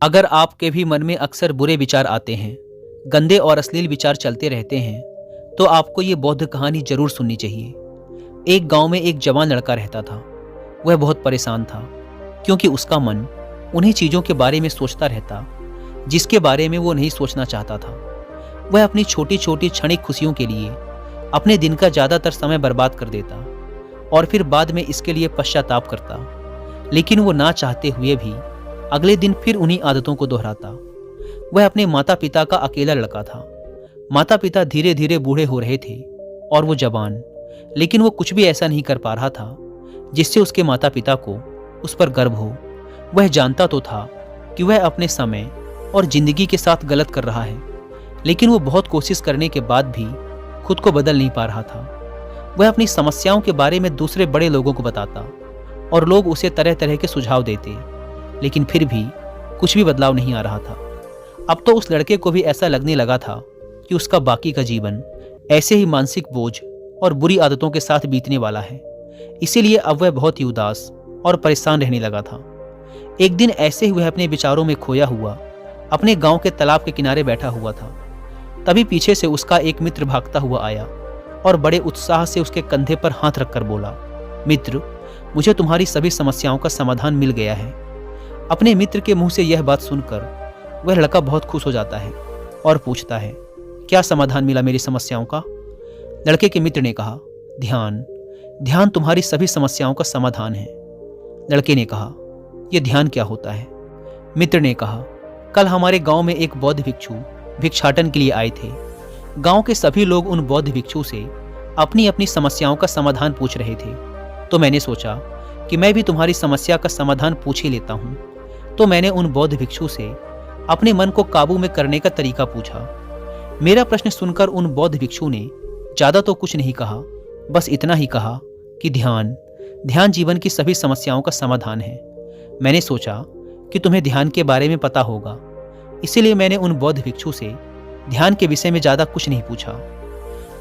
अगर आपके भी मन में अक्सर बुरे विचार आते हैं, गंदे और अश्लील विचार चलते रहते हैं, तो आपको ये बौद्ध कहानी जरूर सुननी चाहिए। एक गांव में एक जवान लड़का रहता था। वह बहुत परेशान था, क्योंकि उसका मन उन्हीं चीज़ों के बारे में सोचता रहता जिसके बारे में वो नहीं सोचना चाहता था। वह अपनी छोटी छोटी क्षणिक खुशियों के लिए अपने दिन का ज़्यादातर समय बर्बाद कर देता और फिर बाद में इसके लिए पश्चाताप करता। लेकिन वो ना चाहते हुए भी अगले दिन फिर उन्हीं आदतों को दोहराता। वह अपने माता पिता का अकेला लड़का था। माता पिता धीरे धीरे बूढ़े हो रहे थे और वो जवान, लेकिन वो कुछ भी ऐसा नहीं कर पा रहा था जिससे उसके माता पिता को उस पर गर्व हो। वह जानता तो था कि वह अपने समय और जिंदगी के साथ गलत कर रहा है, लेकिन वो बहुत कोशिश करने के बाद भी खुद को बदल नहीं पा रहा था। वह अपनी समस्याओं के बारे में दूसरे बड़े लोगों को बताता और लोग उसे तरह तरह के सुझाव देते, लेकिन फिर भी कुछ भी बदलाव नहीं आ रहा था। अब तो उस लड़के को भी ऐसा लगने लगा था कि उसका बाकी का जीवन ऐसे ही मानसिक बोझ और बुरी आदतों के साथ बीतने वाला है। इसीलिए अब वह बहुत ही उदास और परेशान रहने लगा था। एक दिन ऐसे ही वह अपने विचारों में खोया हुआ अपने गांव के तालाब के किनारे बैठा हुआ था। तभी पीछे से उसका एक मित्र भागता हुआ आया और बड़े उत्साह से उसके कंधे पर हाथ रखकर बोला, मित्र, मुझे तुम्हारी सभी समस्याओं का समाधान मिल गया है। अपने मित्र के मुंह से यह बात सुनकर वह लड़का बहुत खुश हो जाता है और पूछता है, क्या समाधान मिला मेरी समस्याओं का? लड़के के मित्र ने कहा, ध्यान। ध्यान तुम्हारी सभी समस्याओं का समाधान है। लड़के ने कहा, यह ध्यान क्या होता है? मित्र ने कहा, कल हमारे गांव में एक बौद्ध भिक्षु भिक्षाटन के लिए आए थे। गांव के सभी लोग उन बौद्ध भिक्षु से अपनी अपनी समस्याओं का समाधान पूछ रहे थे। तो मैंने सोचा कि मैं भी तुम्हारी समस्या का समाधान पूछ ही लेता हूँ। तो मैंने उन बौद्ध भिक्षु से अपने मन को काबू में करने का तरीका पूछा। मेरा प्रश्न सुनकर उन बौद्ध भिक्षु ने ज़्यादा तो कुछ नहीं कहा, बस इतना ही कहा कि ध्यान जीवन की सभी समस्याओं का समाधान है। मैंने सोचा कि तुम्हें ध्यान के बारे में पता होगा, इसीलिए मैंने उन बौद्ध भिक्षु से ध्यान के विषय में ज़्यादा कुछ नहीं पूछा।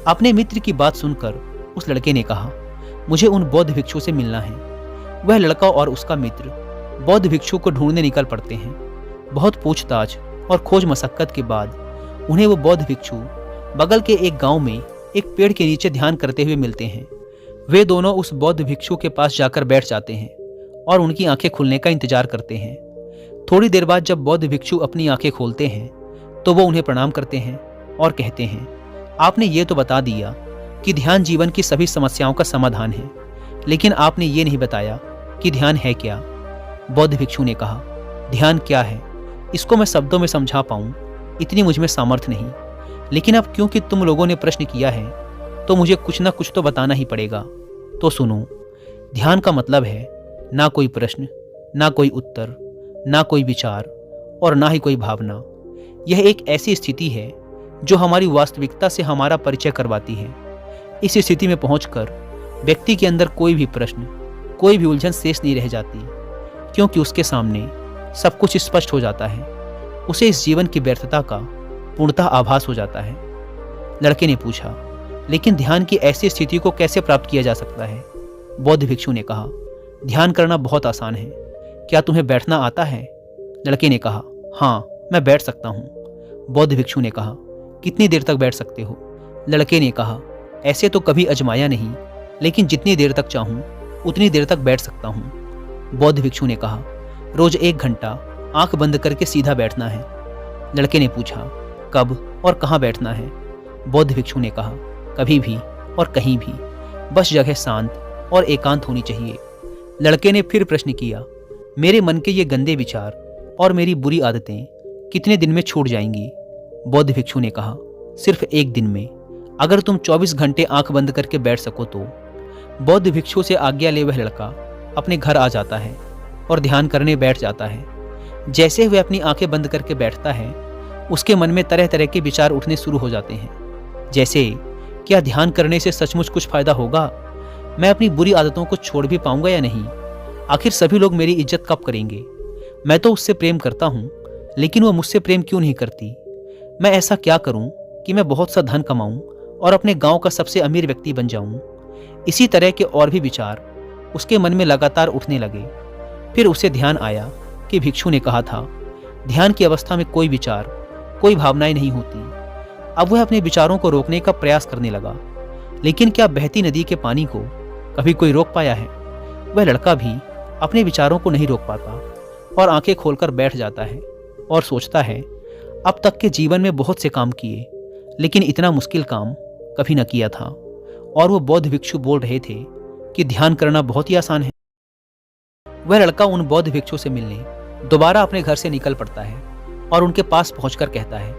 अपने मित्र की बात सुनकर उस लड़के ने कहा, मुझे उन बौद्ध भिक्षु से मिलना है। वह लड़का और उसका मित्र बौद्ध भिक्षु को ढूंढने निकल पड़ते हैं। बहुत पूछताछ और खोज मशक्कत के बाद उन्हें वो बौद्ध भिक्षु बगल के एक गांव में एक पेड़ के नीचे ध्यान करते हुए मिलते हैं। वे दोनों उस बौद्ध भिक्षु के पास जाकर बैठ जाते हैं और उनकी आंखें खुलने का इंतजार करते हैं। थोड़ी देर बाद जब बौद्ध भिक्षु अपनी आंखें खोलते हैं तो वो उन्हें प्रणाम करते हैं और कहते हैं, आपने ये तो बता दिया कि ध्यान जीवन की सभी समस्याओं का समाधान है, लेकिन आपने ये नहीं बताया कि ध्यान है क्या। बौद्ध भिक्षु ने कहा, ध्यान क्या है इसको मैं शब्दों में समझा पाऊं इतनी मुझ में सामर्थ्य नहीं, लेकिन अब क्योंकि तुम लोगों ने प्रश्न किया है तो मुझे कुछ ना कुछ तो बताना ही पड़ेगा। तो सुनो, ध्यान का मतलब है ना कोई प्रश्न, ना कोई उत्तर, ना कोई विचार और ना ही कोई भावना। यह एक ऐसी स्थिति है जो हमारी वास्तविकता से हमारा परिचय करवाती है। इस स्थिति में पहुंचकर व्यक्ति के अंदर कोई भी प्रश्न, कोई भी उलझन शेष नहीं रह जाती, क्योंकि उसके सामने सब कुछ स्पष्ट हो जाता है। उसे इस जीवन की व्यर्थता का पूर्णतः आभास हो जाता है। लड़के ने पूछा, लेकिन ध्यान की ऐसी स्थिति को कैसे प्राप्त किया जा सकता है? बौद्ध भिक्षु ने कहा, ध्यान करना बहुत आसान है। क्या तुम्हें बैठना आता है? लड़के ने कहा, हाँ, मैं बैठ सकता हूँ। बौद्ध भिक्षु ने कहा, कितनी देर तक बैठ सकते हो? लड़के ने कहा, ऐसे तो कभी आजमाया नहीं, लेकिन जितनी देर तक चाहूँ उतनी देर तक बैठ सकता हूँ। बौद्ध भिक्षु ने कहा, रोज 1 घंटा आंख बंद करके सीधा बैठना है। लड़के ने पूछा, कब और कहाँ बैठना है? बौद्ध भिक्षु ने कहा, कभी भी और कहीं भी, बस जगह शांत और एकांत होनी चाहिए। लड़के ने फिर प्रश्न किया, मेरे मन के ये गंदे विचार और मेरी बुरी आदतें कितने दिन में छूट जाएंगी? बौद्ध भिक्षु ने कहा, सिर्फ 1 दिन में, अगर तुम 24 घंटे आंख बंद करके बैठ सको तो। बौद्ध भिक्षु से आज्ञा ले वह लड़का अपने घर आ जाता है और ध्यान करने बैठ जाता है। जैसे वह अपनी आंखें बंद करके बैठता है, उसके मन में तरह तरह के विचार उठने शुरू हो जाते हैं। जैसे, क्या ध्यान करने से सचमुच कुछ फायदा होगा? मैं अपनी बुरी आदतों को छोड़ भी पाऊंगा या नहीं? आखिर सभी लोग मेरी इज्जत कब करेंगे? मैं तो उससे प्रेम करता हूँ, लेकिन वो मुझसे प्रेम क्यों नहीं करती? मैं ऐसा क्या करूँ कि मैं बहुत सा धन कमाऊँ और अपने गांव का सबसे अमीर व्यक्ति बन जाऊँ? इसी तरह के और भी विचार उसके मन में लगातार उठने लगे। फिर उसे ध्यान आया कि भिक्षु ने कहा था, ध्यान की अवस्था में कोई विचार, कोई भावनाएं नहीं होती। अब वह अपने विचारों को रोकने का प्रयास करने लगा, लेकिन क्या बहती नदी के पानी को कभी कोई रोक पाया है? वह लड़का भी अपने विचारों को नहीं रोक पाता और आंखें खोलकर बैठ जाता है और सोचता है, अब तक के जीवन में बहुत से काम किए, लेकिन इतना मुश्किल काम कभी न किया था। और वो बौद्ध भिक्षु बोल रहे थे कि ध्यान करना बहुत ही आसान है। वह लड़का उन बौद्ध भिक्षु से मिलने दोबारा अपने घर से निकल पड़ता है और उनके पास पहुंचकर कहता है,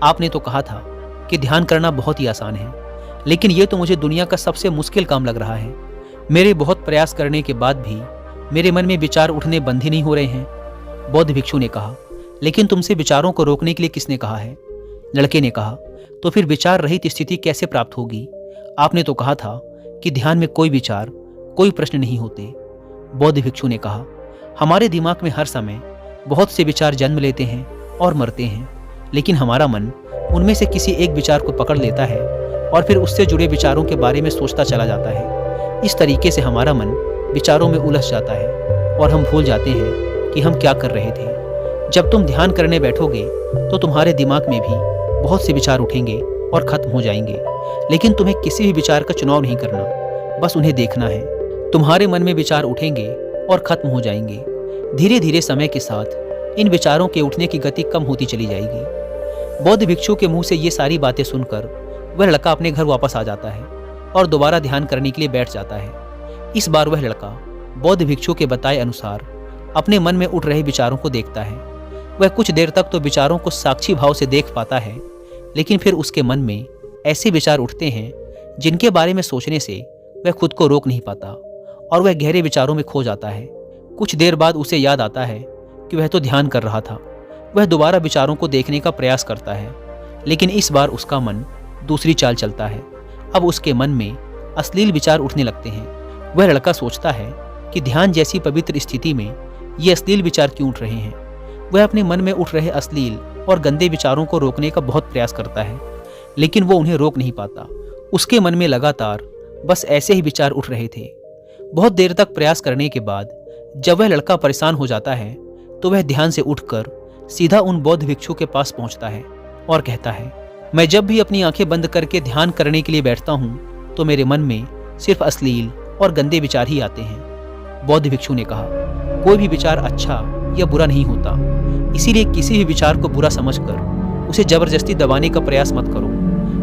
आपने तो कहा था कि ध्यान करना बहुत ही आसान है, लेकिन ये तो मुझे दुनिया का सबसे मुश्किल काम लग रहा है। मेरे बहुत प्रयास करने के बाद भी मेरे मन में विचार उठने बंद ही नहीं हो रहे हैं। बौद्ध भिक्षु ने कहा, लेकिन तुमसे विचारों को रोकने के लिए किसने कहा है? लड़के ने कहा, तो फिर विचार रहित स्थिति कैसे प्राप्त होगी? आपने तो कहा था कि ध्यान में कोई विचार, कोई प्रश्न नहीं होते। बौद्ध भिक्षु ने कहा, हमारे दिमाग में हर समय बहुत से विचार जन्म लेते हैं और मरते हैं, लेकिन हमारा मन उनमें से किसी एक विचार को पकड़ लेता है और फिर उससे जुड़े विचारों के बारे में सोचता चला जाता है। इस तरीके से हमारा मन विचारों में उलझ जाता है और हम भूल जाते हैं कि हम क्या कर रहे थे। जब तुम ध्यान करने बैठोगे तो तुम्हारे दिमाग में भी बहुत से विचार उठेंगे और खत्म हो जाएंगे, लेकिन तुम्हें किसी भी विचार का चुनाव नहीं करना, बस उन्हें देखना है। तुम्हारे मन में विचार उठेंगे और खत्म हो जाएंगे। धीरे धीरे समय के साथ इन विचारों के उठने की गति कम होती चली जाएगी। बौद्ध भिक्षु के मुंह से ये सारी बातें सुनकर वह लड़का अपने घर वापस आ जाता है और दोबारा ध्यान करने के लिए बैठ जाता है। इस बार वह लड़का बौद्ध भिक्षु के बताए अनुसार अपने मन में उठ रहे विचारों को देखता है। वह कुछ देर तक तो विचारों को साक्षी भाव से देख पाता है, लेकिन फिर उसके मन में ऐसे विचार उठते हैं जिनके बारे में सोचने से वह खुद को रोक नहीं पाता और वह गहरे विचारों में खो जाता है। कुछ देर बाद उसे याद आता है कि वह तो ध्यान कर रहा था। वह दोबारा विचारों को देखने का प्रयास करता है, लेकिन इस बार उसका मन दूसरी चाल चलता है। अब उसके मन में अश्लील विचार उठने लगते हैं। वह लड़का सोचता है कि ध्यान जैसी पवित्र स्थिति में ये अश्लील विचार क्यों उठ रहे हैं। वह अपने मन में उठ रहे अश्लील और गंदे विचारों को रोकने का बहुत प्रयास करता है, लेकिन वो उन्हें रोक नहीं पाता। उसके मन में लगातार बस ऐसे ही विचार उठ रहे थे। बहुत देर तक प्रयास करने के बाद जब वह लड़का परेशान हो जाता है तो वह ध्यान से उठकर सीधा उन बौद्ध भिक्षु के पास पहुंचता है और कहता है, मैं जब भी अपनी आंखें बंद करके ध्यान करने के लिए बैठता हूँ तो मेरे मन में सिर्फ अश्लील और गंदे विचार ही आते हैं। बौद्ध भिक्षु ने कहा, कोई भी विचार अच्छा या बुरा नहीं होता, इसीलिए किसी भी विचार को बुरा समझकर उसे जबरदस्ती दबाने का प्रयास मत करो,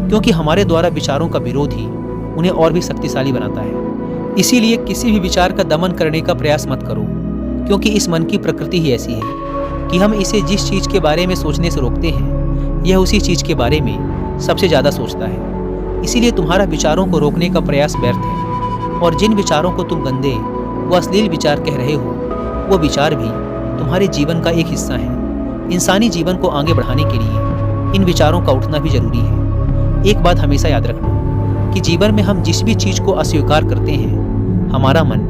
क्योंकि हमारे द्वारा विचारों का विरोध ही उन्हें और भी शक्तिशाली बनाता है। इसीलिए किसी भी विचार का दमन करने का प्रयास मत करो, क्योंकि इस मन की प्रकृति ही ऐसी है कि हम इसे जिस चीज़ के बारे में सोचने से रोकते हैं, यह उसी चीज़ के बारे में सबसे ज़्यादा सोचता है। इसीलिए तुम्हारा विचारों को रोकने का प्रयास व्यर्थ है, और जिन विचारों को तुम गंदे व अश्लील विचार कह रहे हो, वो विचार भी तुम्हारे जीवन का एक हिस्सा है। इंसानी जीवन को आगे बढ़ाने के लिए इन विचारों का उठना भी जरूरी है। एक बात हमेशा याद रखना कि जीवन में हम जिस भी चीज़ को अस्वीकार करते हैं, हमारा मन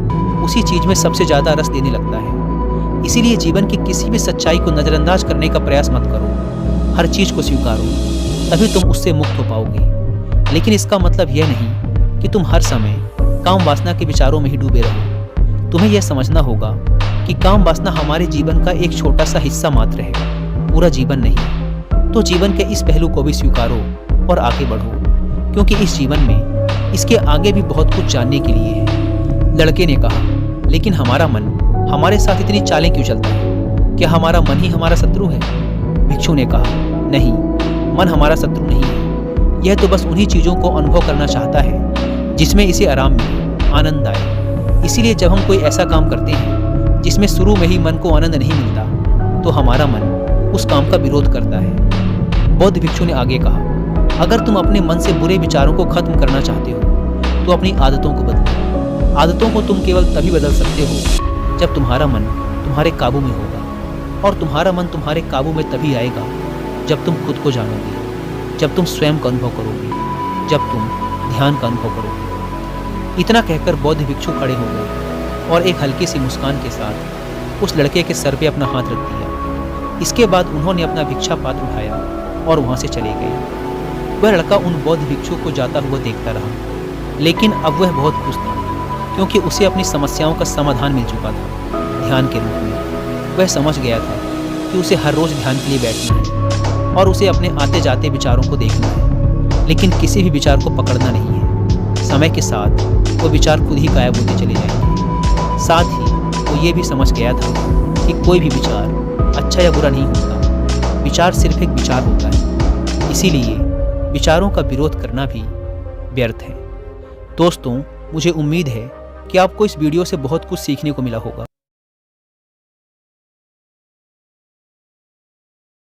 उसी चीज़ में सबसे ज़्यादा रस देने लगता है। इसीलिए जीवन की किसी भी सच्चाई को नज़रअंदाज करने का प्रयास मत करो, हर चीज़ को स्वीकारो, तभी तुम उससे मुक्त हो पाओगे। लेकिन इसका मतलब यह नहीं कि तुम हर समय काम वासना के विचारों में ही डूबे रहो। तुम्हें यह समझना होगा कि काम वासना हमारे जीवन का एक छोटा सा हिस्सा मात्र है, पूरा जीवन नहीं। तो जीवन के इस पहलू को भी स्वीकारो और आगे बढ़ो, क्योंकि इस जीवन में इसके आगे भी बहुत कुछ जानने के लिए है। लड़के ने कहा, लेकिन हमारा मन हमारे साथ इतनी चालें क्यों चलता है? क्या हमारा मन ही हमारा शत्रु है? भिक्षु ने कहा, नहीं, मन हमारा शत्रु नहीं है। यह तो बस उन्हीं चीज़ों को अनुभव करना चाहता है जिसमें इसे आराम मिले, आनंद आए। इसीलिए जब हम कोई ऐसा काम करते हैं जिसमें शुरू में ही मन को आनंद नहीं मिलता, तो हमारा मन उस काम का विरोध करता है। बौद्ध भिक्षु ने आगे कहा, अगर तुम अपने मन से बुरे विचारों को खत्म करना चाहते हो तो अपनी आदतों को बदलो। आदतों को तुम केवल तभी बदल सकते हो जब तुम्हारा मन तुम्हारे काबू में होगा, और तुम्हारा मन तुम्हारे काबू में तभी आएगा जब तुम खुद को जानोगे, जब तुम स्वयं का अनुभव करोगे, जब तुम ध्यान का अनुभव करोगे। इतना कहकर बौद्ध भिक्षु खड़े हो गए और एक हल्की सी मुस्कान के साथ उस लड़के के सर पे अपना हाथ रख दिया। इसके बाद उन्होंने अपना भिक्षा पात्र उठाया और वहाँ से चले गए। वह लड़का उन बौद्ध भिक्षु को जाता हुआ देखता रहा, लेकिन अब वह बहुत खुश था, क्योंकि उसे अपनी समस्याओं का समाधान मिल चुका था ध्यान के रूप में। वह समझ गया था कि उसे हर रोज़ ध्यान के लिए बैठना है और उसे अपने आते जाते विचारों को देखना है, लेकिन किसी भी विचार को पकड़ना नहीं है। समय के साथ वो विचार खुद ही गायब होते चले जाएंगे। साथ ही वो ये भी समझ गया था कि कोई भी विचार अच्छा या बुरा नहीं होता, विचार सिर्फ एक विचार होता है। इसीलिए विचारों का विरोध करना भी व्यर्थ है। दोस्तों, मुझे उम्मीद है कि आपको इस वीडियो से बहुत कुछ सीखने को मिला होगा।